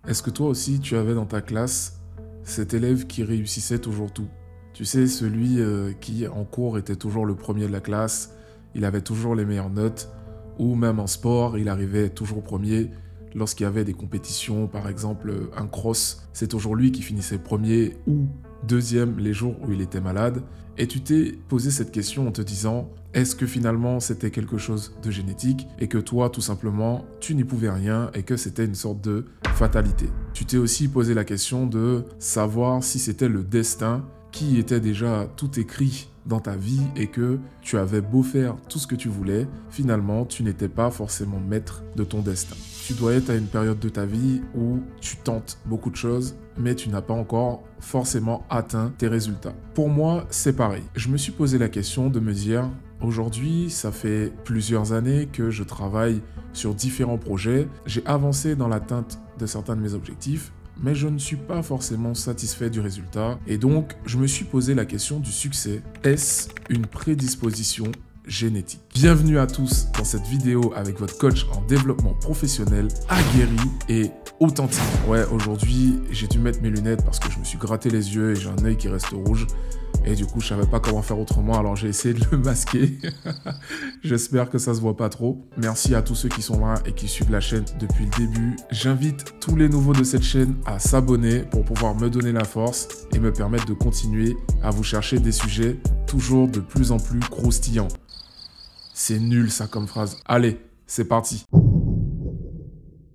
Est-ce que toi aussi, tu avais dans ta classe cet élève qui réussissait toujours tout? Tu sais, celui qui, en cours, était toujours le premier de la classe, il avait toujours les meilleures notes, ou même en sport, il arrivait toujours premier. Lorsqu'il y avait des compétitions, par exemple un cross, c'est toujours lui qui finissait premier ou deuxième les jours où il était malade. Et tu t'es posé cette question en te disant, est-ce que finalement c'était quelque chose de génétique et que toi, tout simplement, tu n'y pouvais rien et que c'était une sorte de fatalité? Tu t'es aussi posé la question de savoir si c'était le destin qui était déjà tout écrit dans ta vie et que tu avais beau faire tout ce que tu voulais, finalement, tu n'étais pas forcément maître de ton destin. Tu dois être à une période de ta vie où tu tentes beaucoup de choses, mais tu n'as pas encore forcément atteint tes résultats. Pour moi, c'est pareil. Je me suis posé la question de me dire, aujourd'hui, ça fait plusieurs années que je travaille sur différents projets. J'ai avancé dans l'atteinte de certains de mes objectifs, mais je ne suis pas forcément satisfait du résultat. Et donc, je me suis posé la question du succès. Est-ce une prédisposition génétique? Bienvenue à tous dans cette vidéo avec votre coach en développement professionnel, aguerri et authentique. Ouais, aujourd'hui, j'ai dû mettre mes lunettes parce que je me suis gratté les yeux et j'ai un œil qui reste rouge. Et du coup, je savais pas comment faire autrement, alors j'ai essayé de le masquer. J'espère que ça se voit pas trop. Merci à tous ceux qui sont là et qui suivent la chaîne depuis le début. J'invite tous les nouveaux de cette chaîne à s'abonner pour pouvoir me donner la force et me permettre de continuer à vous chercher des sujets toujours de plus en plus croustillants. C'est nul ça comme phrase. Allez, c'est parti.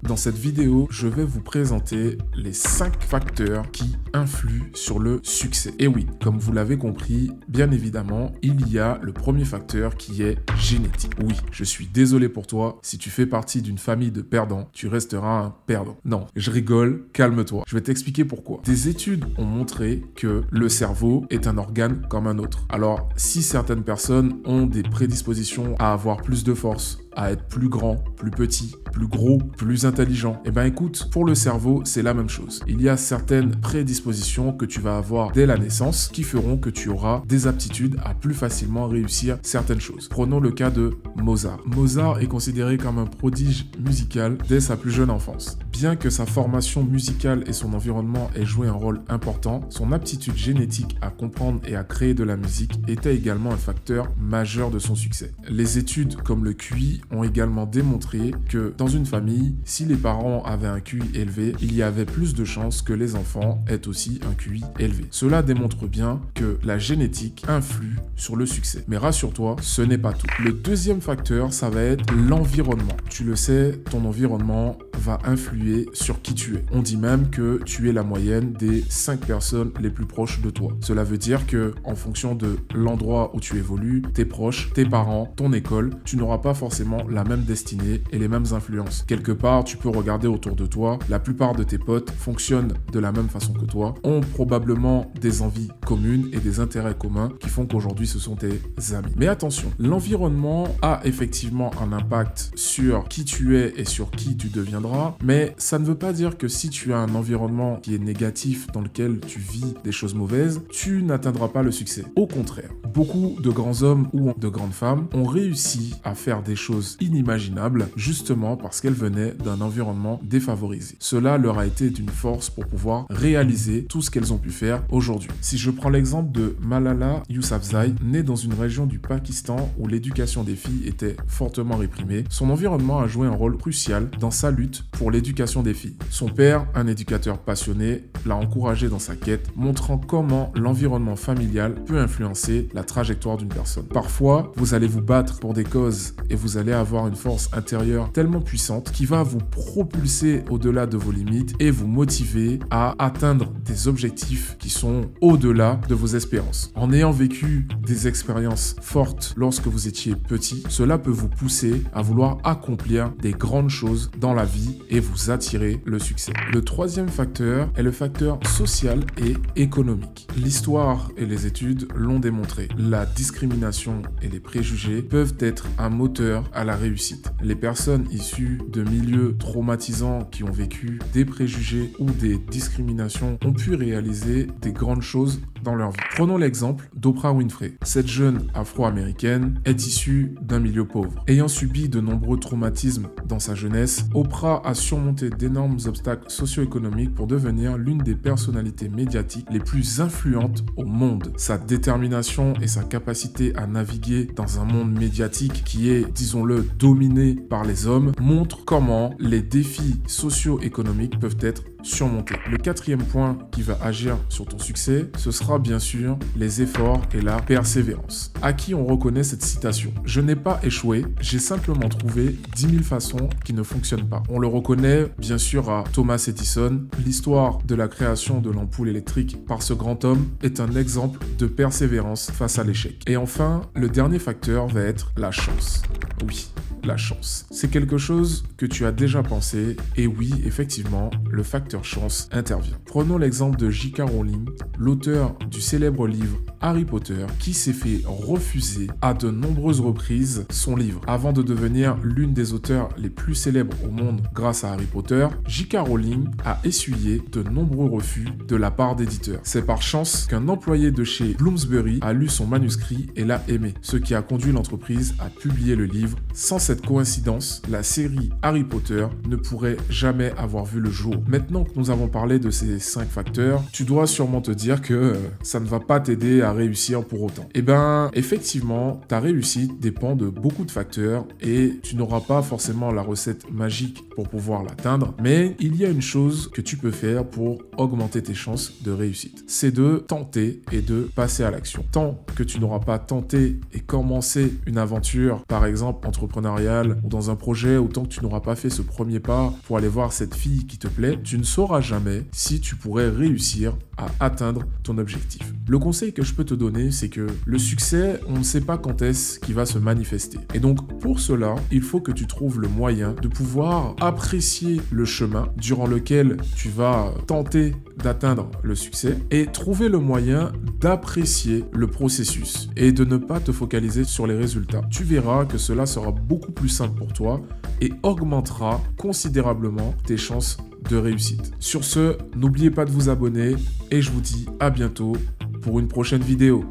Dans cette vidéo, je vais vous présenter les 5 facteurs qui influent sur le succès. Et oui, comme vous l'avez compris, bien évidemment, il y a le premier facteur qui est génétique. Oui, je suis désolé pour toi, si tu fais partie d'une famille de perdants, tu resteras un perdant. Non, je rigole, calme-toi. Je vais t'expliquer pourquoi. Des études ont montré que le cerveau est un organe comme un autre. Alors, si certaines personnes ont des prédispositions à avoir plus de force, à être plus grand, plus petit, plus gros, plus intelligent. Eh ben écoute, pour le cerveau, c'est la même chose. Il y a certaines prédispositions que tu vas avoir dès la naissance qui feront que tu auras des aptitudes à plus facilement réussir certaines choses. Prenons le cas de Mozart. Mozart est considéré comme un prodige musical dès sa plus jeune enfance. Bien que sa formation musicale et son environnement aient joué un rôle important, son aptitude génétique à comprendre et à créer de la musique était également un facteur majeur de son succès. Les études comme le QI ont également démontré que dans une famille, si les parents avaient un QI élevé, il y avait plus de chances que les enfants aient aussi un QI élevé. Cela démontre bien que la génétique influe sur le succès. Mais rassure-toi, ce n'est pas tout. Le deuxième facteur, ça va être l'environnement. Tu le sais, ton environnement va influer sur qui tu es. On dit même que tu es la moyenne des 5 personnes les plus proches de toi. Cela veut dire que en fonction de l'endroit où tu évolues, tes proches, tes parents, ton école, tu n'auras pas forcément la même destinée et les mêmes influences. Quelque part, tu peux regarder autour de toi, la plupart de tes potes fonctionnent de la même façon que toi, ont probablement des envies communes et des intérêts communs qui font qu'aujourd'hui ce sont tes amis. Mais attention, l'environnement a effectivement un impact sur qui tu es et sur qui tu deviendras, mais ça ne veut pas dire que si tu as un environnement qui est négatif dans lequel tu vis des choses mauvaises, tu n'atteindras pas le succès. Au contraire, beaucoup de grands hommes ou de grandes femmes ont réussi à faire des choses inimaginables justement parce qu'elles venaient d'un environnement défavorisé. Cela leur a été d'une force pour pouvoir réaliser tout ce qu'elles ont pu faire aujourd'hui. Si je prends l'exemple de Malala Yousafzai, née dans une région du Pakistan où l'éducation des filles était fortement réprimée, son environnement a joué un rôle crucial dans sa lutte pour l'éducation des filles. Son père, un éducateur passionné, l'a encouragé dans sa quête, montrant comment l'environnement familial peut influencer la trajectoire d'une personne. Parfois, vous allez vous battre pour des causes et vous allez avoir une force intérieure tellement puissante qui va vous propulser au-delà de vos limites et vous motiver à atteindre des objectifs qui sont au-delà de vos espérances. En ayant vécu des expériences fortes lorsque vous étiez petit, cela peut vous pousser à vouloir accomplir des grandes choses dans la vie et vous attirer le succès. Le troisième facteur est le facteur social et économique. L'histoire et les études l'ont démontré. La discrimination et les préjugés peuvent être un moteur à la réussite. Les personnes issues de milieux traumatisants qui ont vécu des préjugés ou des discriminations ont pu réaliser des grandes choses dans leur vie. Prenons l'exemple d'Oprah Winfrey. Cette jeune afro-américaine est issue d'un milieu pauvre. Ayant subi de nombreux traumatismes dans sa jeunesse, Oprah a surmonté d'énormes obstacles socio-économiques pour devenir l'une des personnalités médiatiques les plus influentes au monde. Sa détermination et sa capacité à naviguer dans un monde médiatique qui est, disons-le, dominé par les hommes montrent comment les défis socio-économiques peuvent être surmonter. Le quatrième point qui va agir sur ton succès, ce sera bien sûr les efforts et la persévérance. À qui on reconnaît cette citation? Je n'ai pas échoué, j'ai simplement trouvé 10 000 façons qui ne fonctionnent pas. On le reconnaît bien sûr à Thomas Edison. L'histoire de la création de l'ampoule électrique par ce grand homme est un exemple de persévérance face à l'échec. Et enfin, le dernier facteur va être la chance. Oui, la chance. C'est quelque chose que tu as déjà pensé et oui, effectivement, le facteur chance intervient. Prenons l'exemple de J.K. Rowling, l'auteur du célèbre livre Harry Potter, qui s'est fait refuser à de nombreuses reprises son livre. Avant de devenir l'une des auteurs les plus célèbres au monde grâce à Harry Potter, J.K. Rowling a essuyé de nombreux refus de la part d'éditeurs. C'est par chance qu'un employé de chez Bloomsbury a lu son manuscrit et l'a aimé, ce qui a conduit l'entreprise à publier le livre. Sans cette coïncidence, la série Harry Potter ne pourrait jamais avoir vu le jour. Maintenant que nous avons parlé de ces 5 facteurs, tu dois sûrement te dire que ça ne va pas t'aider à réussir pour autant. Eh ben, effectivement, ta réussite dépend de beaucoup de facteurs et tu n'auras pas forcément la recette magique pour pouvoir l'atteindre, mais il y a une chose que tu peux faire pour augmenter tes chances de réussite. C'est de tenter et de passer à l'action. Tant que tu n'auras pas tenté et commencé une aventure, par exemple entrepreneuriale ou dans un projet, ou tant que tu n'auras pas fait ce premier pas pour aller voir cette fille qui te plaît, tu ne sauras jamais si tu pourrais réussir à atteindre ton objectif. Le conseil que je peux te donner, c'est que le succès, on ne sait pas quand est-ce qu'il va se manifester. Et donc, pour cela, il faut que tu trouves le moyen de pouvoir apprécier le chemin durant lequel tu vas tenter d'atteindre le succès et trouver le moyen d'apprécier le processus et de ne pas te focaliser sur les résultats. Tu verras que cela sera beaucoup plus simple pour toi et augmentera considérablement tes chances de réussite. Sur ce, n'oubliez pas de vous abonner et je vous dis à bientôt pour une prochaine vidéo.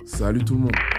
Salut tout le monde!